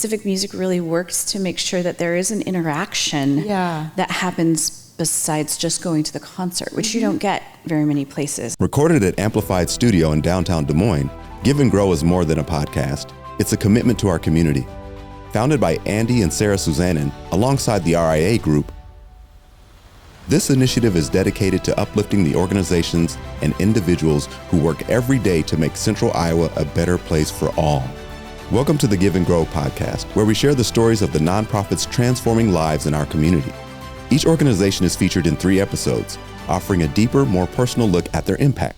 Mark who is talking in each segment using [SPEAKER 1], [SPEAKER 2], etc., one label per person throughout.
[SPEAKER 1] civic music really works to make sure that there is an interaction that happens besides just going to the concert, which you don't get very many places.
[SPEAKER 2] Recorded at Amplified Studio in downtown Des Moines, Give and Grow is more than a podcast. It's a commitment to our community. Founded by Andy and Sarah Suzanen alongside the RIA Group, this initiative is dedicated to uplifting the organizations and individuals who work every day to make Central Iowa a better place for all. Welcome to the Give and Grow podcast, where we share the stories of the nonprofits transforming lives in our community. Each organization is featured in 3 episodes, offering a deeper, more personal look at their impact.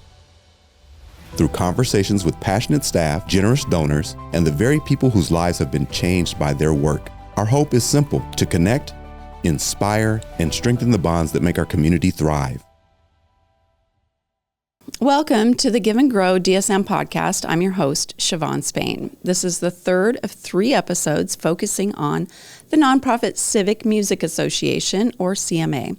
[SPEAKER 2] Through conversations with passionate staff, generous donors, and the very people whose lives have been changed by their work, our hope is simple: to connect, inspire, and strengthen the bonds that make our community thrive.
[SPEAKER 3] Welcome to the Give and Grow DSM podcast. I'm your host, Siobhan Spain. This is the third of 3 episodes focusing on the nonprofit Civic Music Association, or CMA.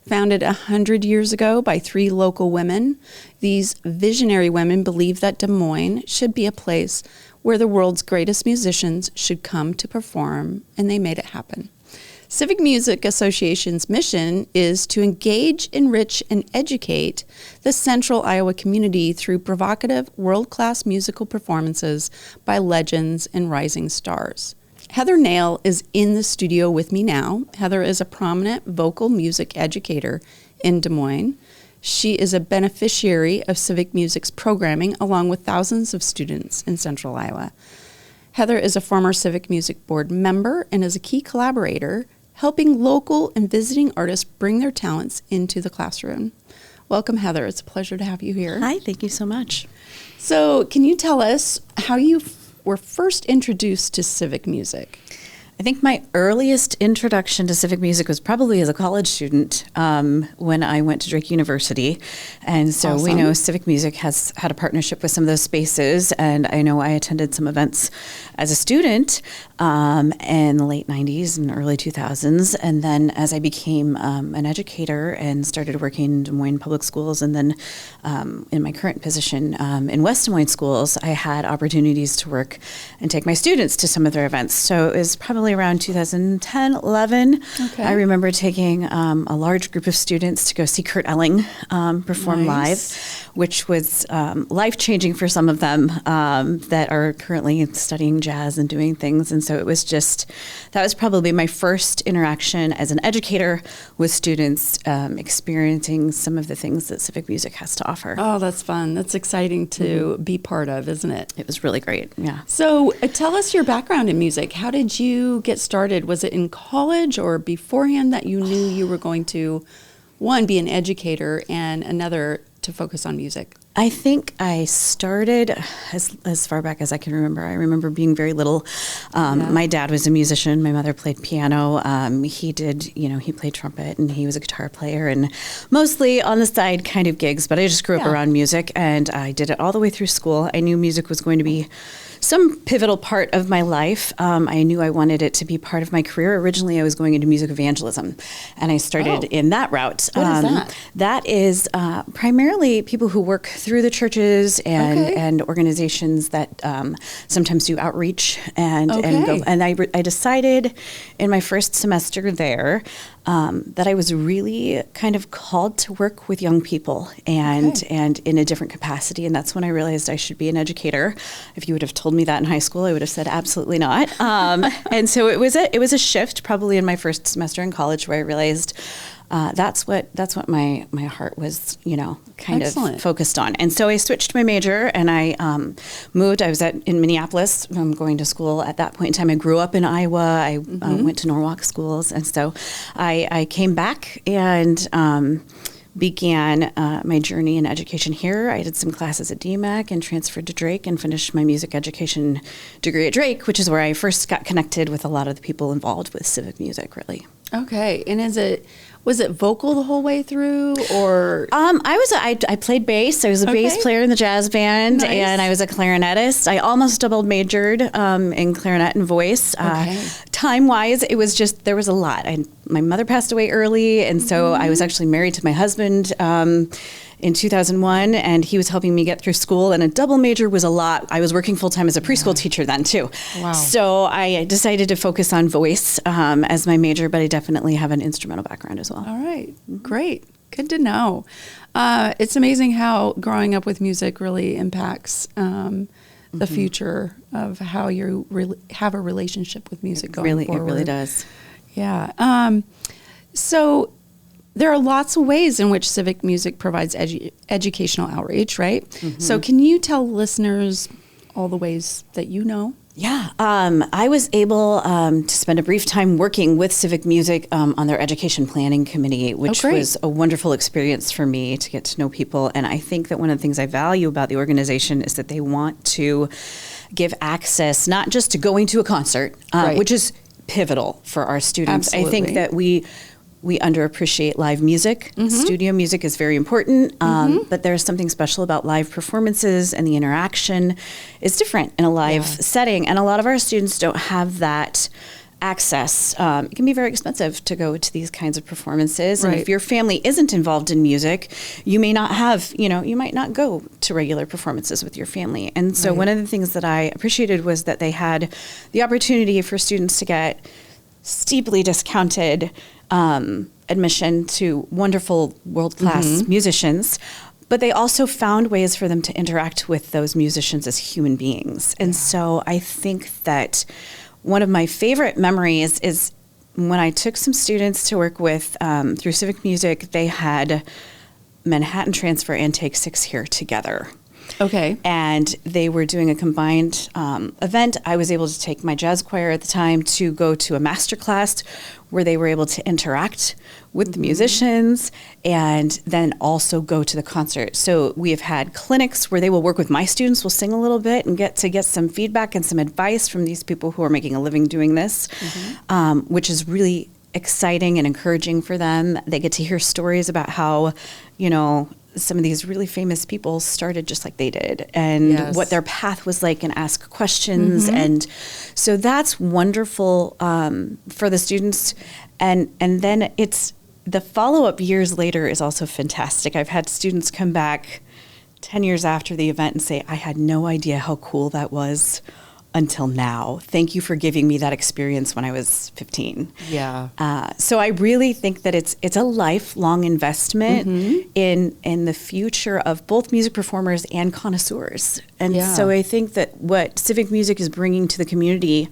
[SPEAKER 3] Founded 100 years ago by 3 local women, these visionary women believed that Des Moines should be a place where the world's greatest musicians should come to perform, and they made it happen. Civic Music Association's mission is to engage, enrich, and educate the Central Iowa community through provocative, world-class musical performances by legends and rising stars. Heather Nail is in the studio with me now. Heather is a prominent vocal music educator in Des Moines. She is a beneficiary of Civic Music's programming, along with thousands of students in Central Iowa. Heather is a former Civic Music Board member and is a key collaborator, helping local and visiting artists bring their talents into the classroom. Welcome, Heather. It's a pleasure to have you here.
[SPEAKER 1] Hi, thank you so much.
[SPEAKER 3] So can you tell us how you were first introduced to civic music?
[SPEAKER 1] I think my earliest introduction to civic music was probably as a college student when I went to Drake University. And so we know civic music has had a partnership with some of those spaces. And I know I attended some events as a student in the late 90s and early 2000s. And then as I became an educator and started working in Des Moines public schools, and then in my current position in West Des Moines schools, I had opportunities to work and take my students to some of their events. So it was probably around 2010, 11. Okay. I remember taking a large group of students to go see Kurt Elling perform live, which was life-changing for some of them that are currently studying jazz and doing things. And so it was that was probably my first interaction as an educator with students experiencing some of the things that civic music has to offer.
[SPEAKER 3] Oh, that's fun. That's exciting to be part of, isn't it?
[SPEAKER 1] It was really great, yeah.
[SPEAKER 3] So tell us your background in music. How did you get started? Was it in college or beforehand that you knew you were going to, one, be an educator, and another, to focus on music?
[SPEAKER 1] I think I started as far back as I can remember. I remember being very little. My dad was a musician. My mother played piano. He played trumpet, and he was a guitar player, and mostly on the side kind of gigs, but I just grew up around music, and I did it all the way through school. I knew music was going to be some pivotal part of my life. I knew I wanted it to be part of my career. Originally, I was going into music evangelism, and I started in that route.
[SPEAKER 3] What is that?
[SPEAKER 1] That is primarily people who work through the churches and organizations that sometimes do outreach and go. And I decided in my first semester there that I was really kind of called to work with young people and in a different capacity. And that's when I realized I should be an educator. If you would have told me that in high school, I would have said absolutely not. And so it was a shift probably in my first semester in college where I realized that's what my heart was, kind of focused on. And so I switched my major and I moved. I was in Minneapolis. I'm going to school at that point in time. I grew up in Iowa. I went to Norwalk schools. And so I came back and began my journey in education here. I did some classes at DMAC and transferred to Drake and finished my music education degree at Drake, which is where I first got connected with a lot of the people involved with civic music, really.
[SPEAKER 3] Okay. And Was it vocal the whole way through, or?
[SPEAKER 1] I played bass. I was a bass player in the jazz band, and I was a clarinetist. I almost double majored in clarinet and voice. Time-wise, it was just, there was a lot. My mother passed away early, and so I was actually married to my husband in 2001, and he was helping me get through school, and a double major was a lot. I was working full-time as a preschool teacher then, too. Wow. So I decided to focus on voice as my major, but I definitely have an instrumental background as well.
[SPEAKER 3] All right. Great. Good to know. It's amazing how growing up with music really impacts the future of how you have a relationship with music going forward. It really does. Yeah. So there are lots of ways in which Civic Music provides educational outreach, right? So can you tell listeners all the ways that you know?
[SPEAKER 1] Yeah, I was able to spend a brief time working with Civic Music on their education planning committee, which was a wonderful experience for me to get to know people. And I think that one of the things I value about the organization is that they want to give access not just to going to a concert, which is pivotal for our students. Absolutely. I think that we underappreciate live music. Studio music is very important, but there's something special about live performances, and the interaction is different in a live setting. And a lot of our students don't have that access. It can be very expensive to go to these kinds of performances. And if your family isn't involved in music, you may not have, you might not go to regular performances with your family. And so one of the things that I appreciated was that they had the opportunity for students to get steeply discounted admission to wonderful world-class musicians, but they also found ways for them to interact with those musicians as human beings. And so I think that one of my favorite memories is when I took some students to work with through Civic Music. They had Manhattan Transfer and Take 6 here together. Okay. And they were doing a combined event. I was able to take my jazz choir at the time to go to a master class where they were able to interact with the musicians and then also go to the concert. So we have had clinics where they will work with my students, will sing a little bit and get some feedback and some advice from these people who are making a living doing this, which is really exciting and encouraging for them. They get to hear stories about how, some of these really famous people started just like they did, and what their path was like, and ask questions. And so that's wonderful for the students. And then it's the follow-up years later is also fantastic. I've had students come back 10 years after the event and say, I had no idea how cool that was until now. Thank you for giving me that experience when I was 15. Yeah. So I really think that it's a lifelong investment in the future of both music performers and connoisseurs. And so I think that what Civic Music is bringing to the community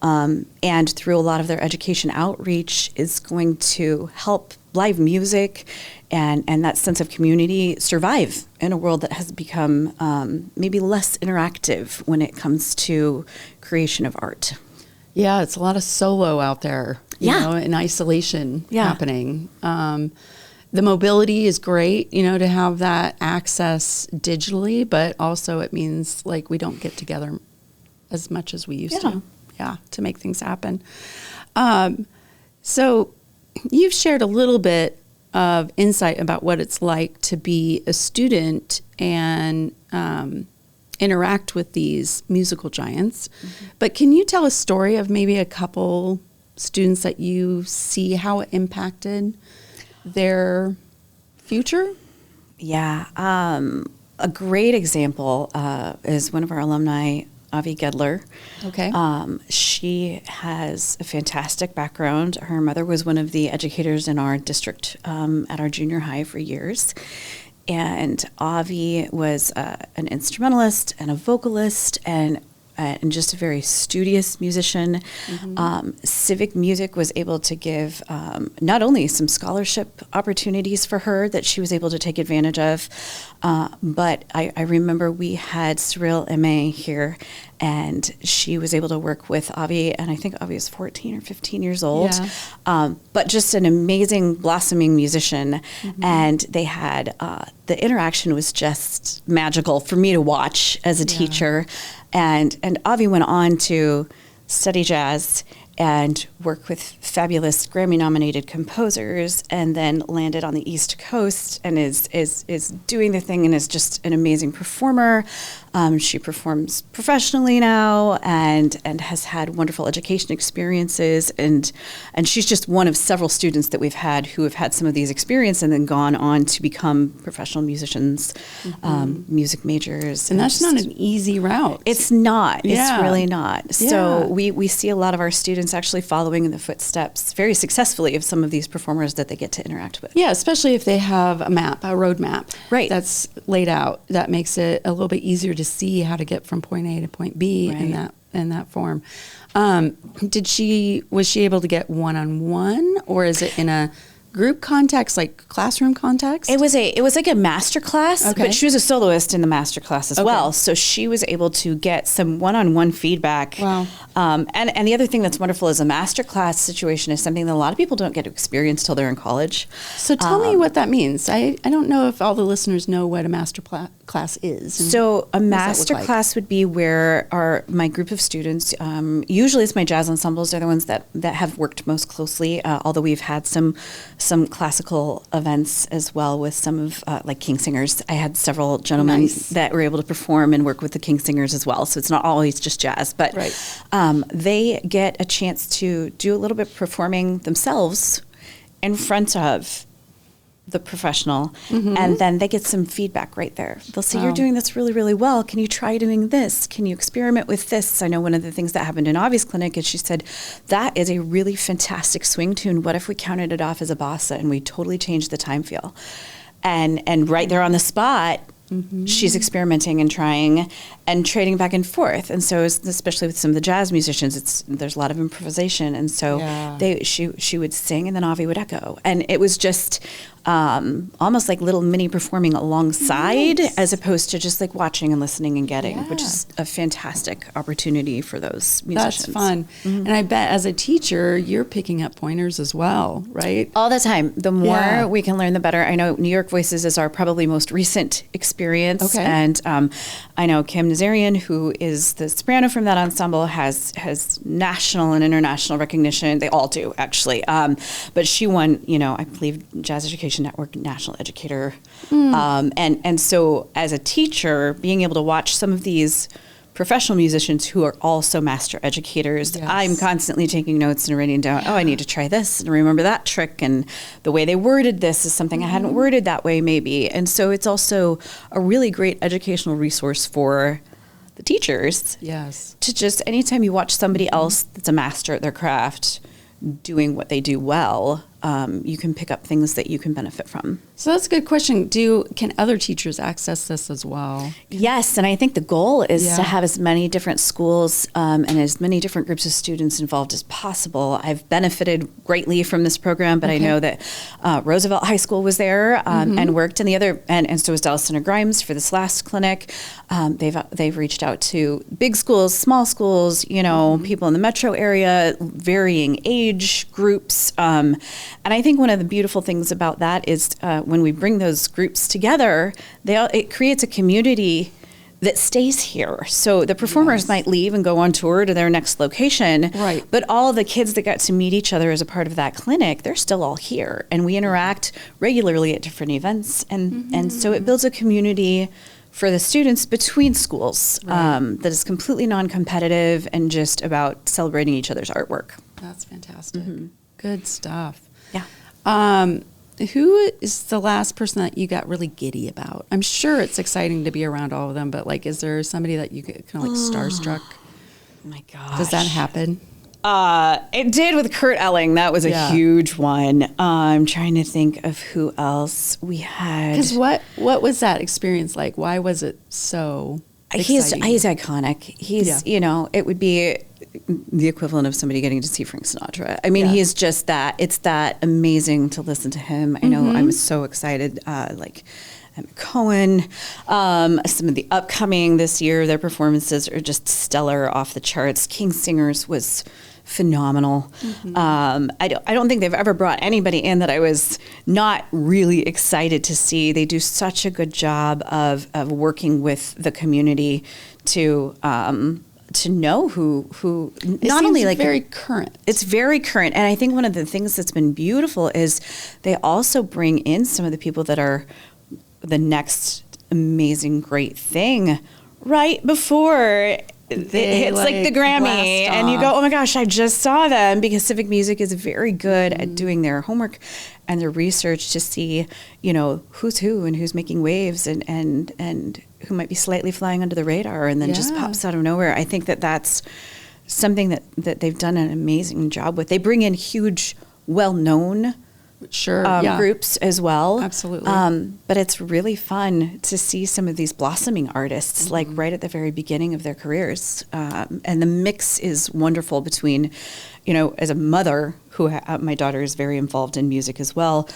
[SPEAKER 1] and through a lot of their education outreach is going to help live music and that sense of community survive in a world that has become maybe less interactive when it comes to creation of art.
[SPEAKER 3] Yeah, it's a lot of solo out there, you know, in isolation happening. The mobility is great, to have that access digitally, but also it means like we don't get together as much as we used to make things happen. So you've shared a little bit of insight about what it's like to be a student and interact with these musical giants. But can you tell a story of maybe a couple students that you see how it impacted their future?
[SPEAKER 1] Yeah. A great example is one of our alumni, Avi Gedler. Okay. She has a fantastic background. Her mother was one of the educators in our district at our junior high for years. And Avi was an instrumentalist and a vocalist and just a very studious musician. Civic Music was able to give not only some scholarship opportunities for her that she was able to take advantage of, but I remember we had Cyril Aimé here, and she was able to work with Avi, and I think Avi was 14 or 15 years old, but just an amazing blossoming musician. And they had, the interaction was just magical for me to watch as a teacher. And Avi went on to study jazz and work with fabulous Grammy-nominated composers, and then landed on the East Coast and is doing the thing and is just an amazing performer. She performs professionally now and has had wonderful education experiences, and she's just one of several students that we've had who have had some of these experiences and then gone on to become professional musicians, music majors.
[SPEAKER 3] And that's not an easy route.
[SPEAKER 1] It's not.
[SPEAKER 3] Yeah.
[SPEAKER 1] It's really not. So we see a lot of our students actually following in the footsteps very successfully of some of these performers that they get to interact with.
[SPEAKER 3] Yeah, especially if they have a road map,
[SPEAKER 1] right,
[SPEAKER 3] that's laid out. That makes it a little bit easier to see how to get from point A to point B in that form. Was she able to get one-on-one, or is it in a group context, like classroom context?
[SPEAKER 1] It was like a master class, but she was a soloist in the master class as well. So she was able to get some one-on-one feedback.
[SPEAKER 3] Wow.
[SPEAKER 1] And the other thing that's wonderful is a master class situation is something that a lot of people don't get to experience till they're in college.
[SPEAKER 3] So tell me what that means. I don't know if all the listeners know what a master class is.
[SPEAKER 1] So a master class would be where my group of students, usually it's my jazz ensembles, they're the ones that have worked most closely, although we've had some classical events as well with some of like King Singers. I had several gentlemen that were able to perform and work with the King Singers as well. So it's not always just jazz, but they get a chance to do a little bit of performing themselves in front of the professional, and then they get some feedback right there. They'll say, you're doing this really, really well. Can you try doing this? Can you experiment with this? I know one of the things that happened in Avi's clinic is she said, that is a really fantastic swing tune. What if we counted it off as a bossa and we totally changed the time feel? And right there on the spot, she's experimenting and trying and trading back and forth. And so, especially with some of the jazz musicians, there's a lot of improvisation. And so she would sing and then Avi would echo. And it was just almost like little mini performing alongside, as opposed to just like watching and listening and getting, which is a fantastic opportunity for those musicians.
[SPEAKER 3] That's fun. And I bet as a teacher, you're picking up pointers as well, right?
[SPEAKER 1] All the time. The more we can learn, the better. I know New York Voices is our probably most recent experience. And I know Kim Nazarian, who is the soprano from that ensemble, has national and international recognition. They all do, actually. But she won, I believe, Jazz Education Network National Educator. And so as a teacher, being able to watch some of these professional musicians who are also master educators, I'm constantly taking notes and writing down, I need to try this and remember that trick, and the way they worded this is something I hadn't worded that way maybe. And so it's also a really great educational resource for the teachers. To just, anytime you watch somebody else that's a master at their craft doing what they do well, you can pick up things that you can benefit from.
[SPEAKER 3] So that's a good question. Can other teachers access this as well?
[SPEAKER 1] Yes, and I think the goal is to have as many different schools and as many different groups of students involved as possible. I've benefited greatly from this program, but I know that Roosevelt High School was there and worked, and and so was Dallas Center Grimes for this last clinic. They've reached out to big schools, small schools, people in the metro area, varying age groups. And I think one of the beautiful things about that is when we bring those groups together, it creates a community that stays here. So the performers might leave and go on tour to their next location, but all the kids that got to meet each other as a part of that clinic, they're still all here. And we interact regularly at different events. And so it builds a community for the students between schools that is completely non-competitive and just about celebrating each other's artwork.
[SPEAKER 3] That's fantastic. Good stuff.
[SPEAKER 1] Who
[SPEAKER 3] is the last person that you got really giddy about? I'm sure it's exciting to be around all of them, but is there somebody that you get kind of starstruck?
[SPEAKER 1] Oh my gosh.
[SPEAKER 3] Does that happen?
[SPEAKER 1] It did with Kurt Elling. That was a huge one. I'm trying to think of who else we had.
[SPEAKER 3] Because what was that experience like? Why was it so exciting?
[SPEAKER 1] He's iconic. He's, it would be the equivalent of somebody getting to see Frank Sinatra. I mean, he is just that. It's that amazing to listen to him. I know I'm so excited, Cohen, some of the upcoming this year, their performances are just stellar, off the charts. King Singers was phenomenal. I don't think they've ever brought anybody in that I was not really excited to see. They do such a good job of working with the community to to know who not only like
[SPEAKER 3] very current.
[SPEAKER 1] It's very current, and I think one of the things that's been beautiful is they also bring in some of the people that are the next amazing great thing right before it hits like the Grammy, and you go, oh my gosh, I just saw them, because Civic Music is very good at doing their homework and their research to see, who's who and who's making waves and who might be slightly flying under the radar and then just pops out of nowhere. I think that that's something that they've done an amazing job with. They bring in huge, well-known groups as well.
[SPEAKER 3] Absolutely.
[SPEAKER 1] But it's really fun to see some of these blossoming artists like right at the very beginning of their careers. And the mix is wonderful between, as a mother who my daughter is very involved in music as well.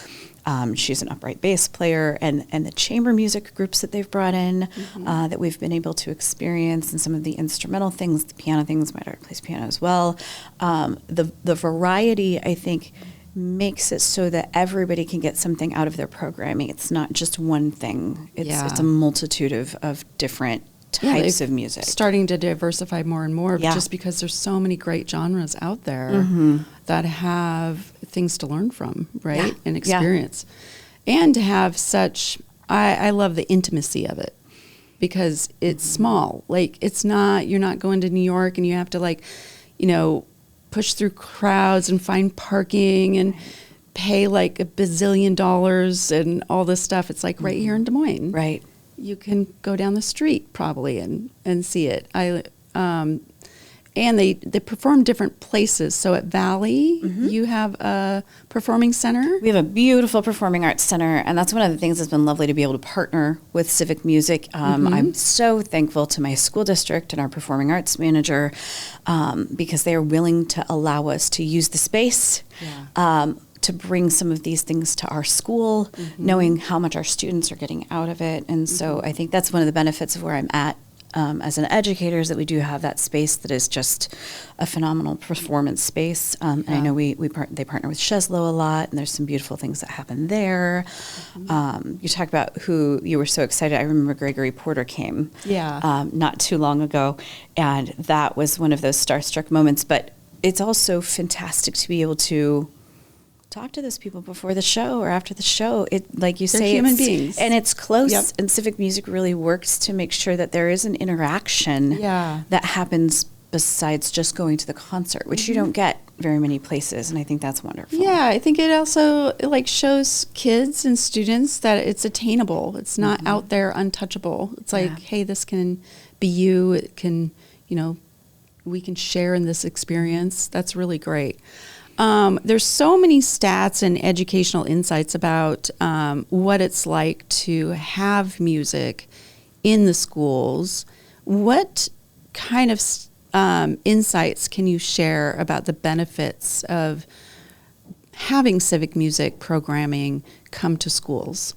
[SPEAKER 1] She's an upright bass player, and the chamber music groups that they've brought in that we've been able to experience, and some of the instrumental things, the piano things. My daughter plays piano as well. The variety, I think, makes it so that everybody can get something out of their programming. It's not just one thing. It's a multitude of different types of music.
[SPEAKER 3] Starting to diversify more and more just because there's so many great genres out there that have things to learn from, right? And experience. And to have such, I love the intimacy of it, because it's small. Like, it's not, you're not going to New York and you have to push through crowds and find parking and pay like $1 bazillion and all this stuff. It's like right here in Des Moines.
[SPEAKER 1] Right.
[SPEAKER 3] You can go down the street probably and see it. And they perform different places. So at Valley, you have a performing center.
[SPEAKER 1] We have a beautiful performing arts center, and that's one of the things that's been lovely to be able to partner with Civic Music. I'm so thankful to my school district and our performing arts manager because they are willing to allow us to use the space to bring some of these things to our school, knowing how much our students are getting out of it. And so I think that's one of the benefits of where I'm at. As an educator, is that we do have that space that is just a phenomenal performance space. And I know they partner with Sheslow a lot, and there's some beautiful things that happen there. You talk about who you were so excited. I remember Gregory Porter came not too long ago, and that was one of those starstruck moments. But it's also fantastic to be able to talk to those people before the show or after the show. It, like you say,
[SPEAKER 3] human beings,
[SPEAKER 1] and it's close. And Civic Music really works to make sure that there is an interaction that happens besides just going to the concert, which you don't get very many places, and I think that's wonderful.
[SPEAKER 3] Yeah, I think it also shows kids and students that it's attainable. It's not out there untouchable. It's like, hey, this can be you. It can, we can share in this experience. That's really great. There's so many stats and educational insights about what it's like to have music in the schools. What kind of insights can you share about the benefits of having civic music programming come to schools?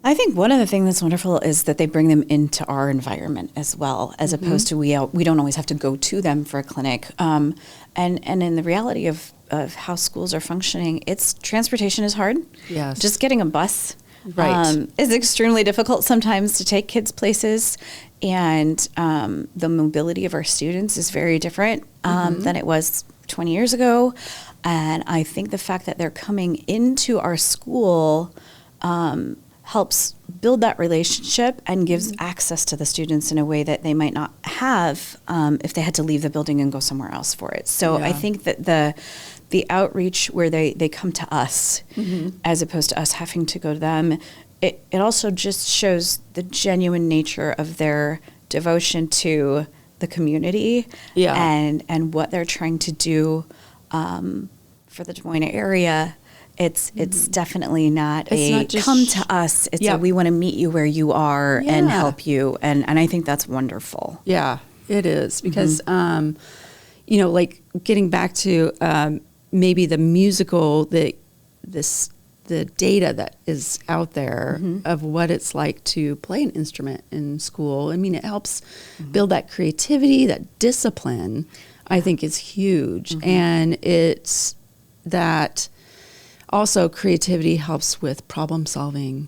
[SPEAKER 1] I think one of the things that's wonderful is that they bring them into our environment as well, as opposed to we don't always have to go to them for a clinic. And in the reality of how schools are functioning, transportation is hard.
[SPEAKER 3] Yes.
[SPEAKER 1] Just getting a bus
[SPEAKER 3] Right.
[SPEAKER 1] Is extremely difficult sometimes to take kids places, and the mobility of our students is very different than it was 20 years ago. And I think the fact that they're coming into our school helps build that relationship and gives access to the students in a way that they might not have if they had to leave the building and go somewhere else for it. So I think that the outreach where they come to us as opposed to us having to go to them, it also just shows the genuine nature of their devotion to the community and what they're trying to do for the Des Moines area. It's definitely not come to us. It's we want to meet you where you are and help you. And I think that's wonderful.
[SPEAKER 3] Yeah, it is. Because, like getting back to maybe the musical, the data that is out there of what it's like to play an instrument in school. I mean, it helps build that creativity, that discipline, I think is huge. And it's that also creativity helps with problem solving.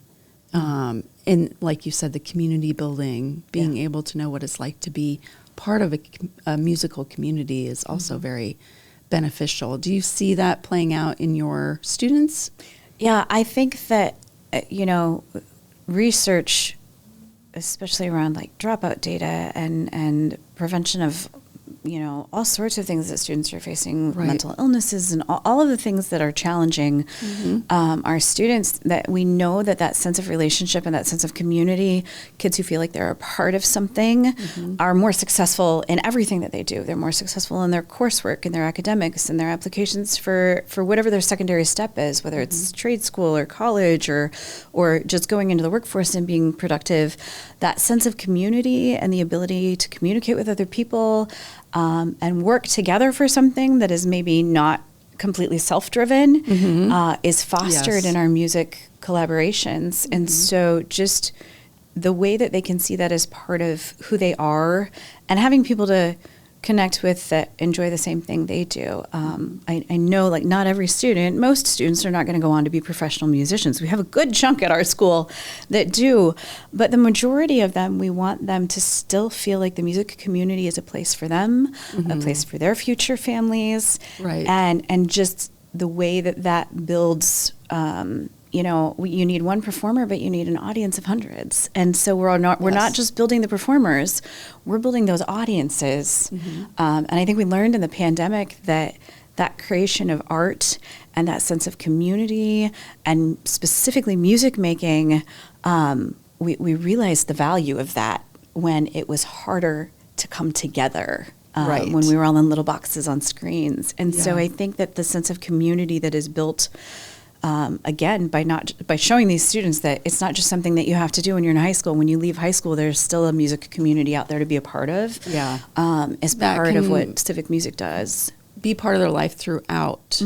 [SPEAKER 3] And like you said, the community building, being able to know what it's like to be part of a musical community is also very beneficial. Do you see that playing out in your students?
[SPEAKER 1] Yeah, I think that, research, especially around like dropout data and prevention of, all sorts of things that students are facing, mental illnesses and all of the things that are challenging our students, that we know that sense of relationship and that sense of community, kids who feel like they're a part of something are more successful in everything that they do. They're more successful in their coursework, in their academics, in their applications for whatever their secondary step is, whether it's trade school or college or just going into the workforce and being productive. That sense of community and the ability to communicate with other people and work together for something that is maybe not completely self-driven is fostered in our music collaborations. And so just the way that they can see that as part of who they are and having people to connect with that enjoy the same thing they do. I know like not every student, most students are not going to go on to be professional musicians. We have a good chunk at our school that do, but the majority of them, we want them to still feel like the music community is a place for them, a place for their future families, and just the way that builds, you need one performer, but you need an audience of hundreds. And so we're not just building the performers, we're building those audiences. And I think we learned in the pandemic that creation of art and that sense of community and specifically music making, we realized the value of that when it was harder to come together. When we were all in little boxes on screens. And so I think that the sense of community that is built again, by showing these students that it's not just something that you have to do when you're in high school. When you leave high school, there's still a music community out there to be a part of. Is part of what Civic Music does.
[SPEAKER 3] Be part of their life throughout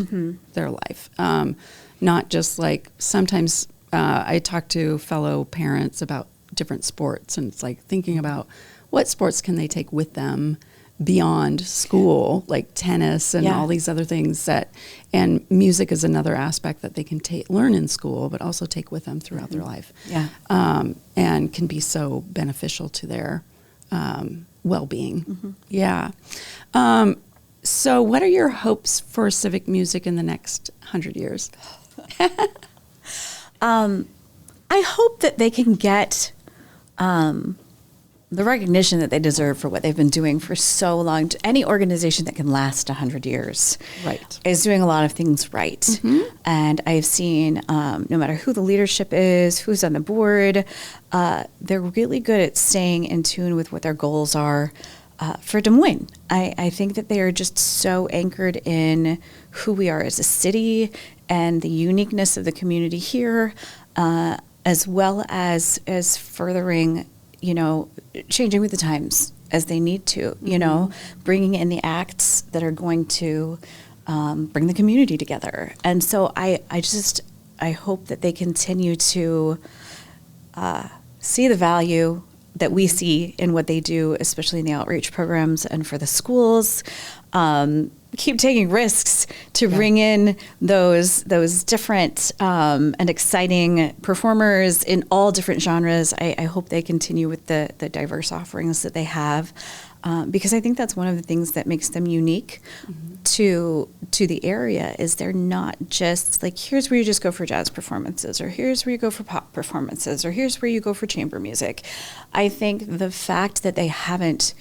[SPEAKER 3] their life. Not just like sometimes I talk to fellow parents about different sports, and it's like thinking about what sports can they take with them beyond school, like tennis and all these other things and music is another aspect that they can learn in school, but also take with them throughout their life. And can be so beneficial to their well-being. So what are your hopes for civic music in the next 100 years?
[SPEAKER 1] I hope that they can get the recognition that they deserve for what they've been doing for so long. Any organization that can last 100 years is doing a lot of things right. And I've seen, no matter who the leadership is, who's on the board, they're really good at staying in tune with what their goals are for Des Moines. I think that they are just so anchored in who we are as a city and the uniqueness of the community here, as well as furthering changing with the times as they need to, bringing in the acts that are going to bring the community together. And so I hope that they continue to see the value that we see in what they do, especially in the outreach programs and for the schools. Keep taking risks to bring in those different and exciting performers in all different genres. I hope they continue with the diverse offerings that they have, because I think that's one of the things that makes them unique to the area, is they're not just like, here's where you just go for jazz performances, or here's where you go for pop performances, or here's where you go for chamber music. I think the fact that they haven't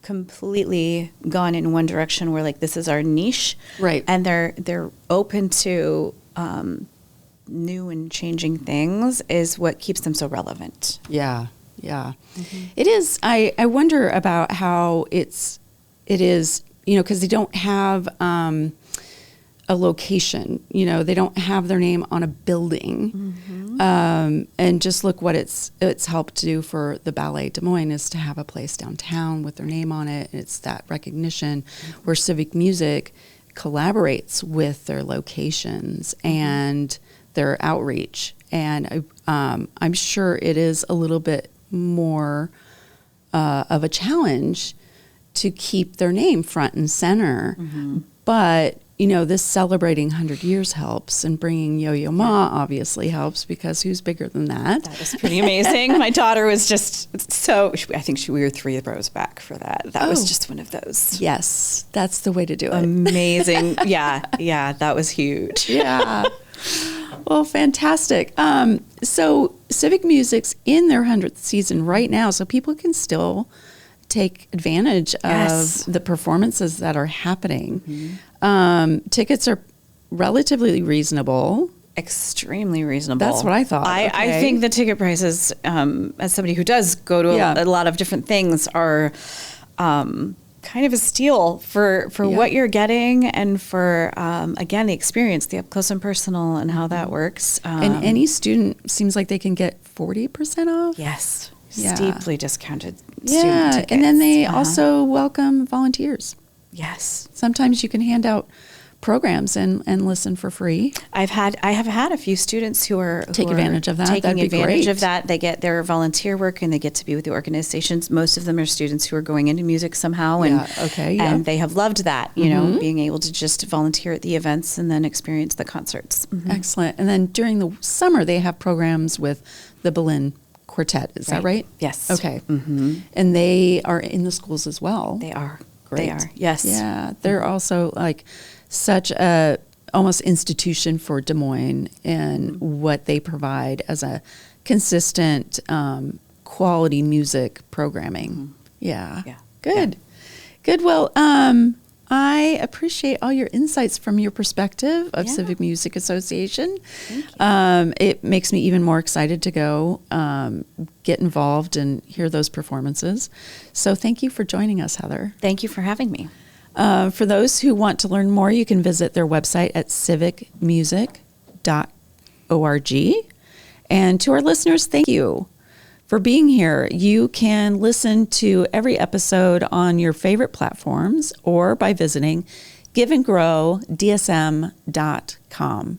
[SPEAKER 1] completely gone in one direction where like this is our niche, and they're open to new and changing things is what keeps them so relevant. It is. I wonder about how it is, because they don't have a location, they don't have their name on a building. And just look what it's helped do for the Ballet Des Moines, is to have a place downtown with their name on it. It's that recognition where Civic Music collaborates with their locations and their outreach. And I'm sure it is a little bit more of a challenge to keep their name front and center. But
[SPEAKER 3] this celebrating 100 years helps, and bringing Yo-Yo Ma obviously helps, because who's bigger than that?
[SPEAKER 1] That was pretty amazing. My daughter was just I think we were 3 rows back for that. That was just one of those.
[SPEAKER 3] Yes, that's the way to do it.
[SPEAKER 1] Amazing. Yeah, that was huge.
[SPEAKER 3] Yeah. Well, fantastic. So Civic Music's in their 100th season right now, so people can still take advantage of the performances that are happening. Tickets are relatively reasonable.
[SPEAKER 1] Extremely reasonable.
[SPEAKER 3] That's what I thought.
[SPEAKER 1] I think the ticket prices, as somebody who does go to a lot of different things, are kind of a steal for what you're getting, and for, again, the experience, the up close and personal, and how that works.
[SPEAKER 3] And any student seems like they can get 40% off?
[SPEAKER 1] Yes.
[SPEAKER 3] Yeah.
[SPEAKER 1] Steeply discounted student tickets.
[SPEAKER 3] And then they also welcome volunteers.
[SPEAKER 1] Yes.
[SPEAKER 3] Sometimes you can hand out programs and listen for free.
[SPEAKER 1] I have had a few students who are
[SPEAKER 3] taking advantage of that.
[SPEAKER 1] Taking advantage of that. They get their volunteer work, and they get to be with the organizations. Most of them are students who are going into music somehow, and and they have loved that. Being able to just volunteer at the events and then experience the concerts.
[SPEAKER 3] Excellent. And then during the summer, they have programs with the Berlin Quartet. Is that right?
[SPEAKER 1] Yes.
[SPEAKER 3] Okay. And they are in the schools as well.
[SPEAKER 1] They are.
[SPEAKER 3] Great.
[SPEAKER 1] They are. Yes.
[SPEAKER 3] Yeah. They're also like such a almost institution for Des Moines, and what they provide as a consistent quality music programming. Yeah. Good. Well, I appreciate all your insights from your perspective of Civic Music Association. It makes me even more excited to go get involved and hear those performances. So thank you for joining us, Heather.
[SPEAKER 1] Thank you for having me.
[SPEAKER 3] For those who want to learn more, you can visit their website at civicmusic.org. And to our listeners, thank you for being here. You can listen to every episode on your favorite platforms, or by visiting giveandgrowdsm.com.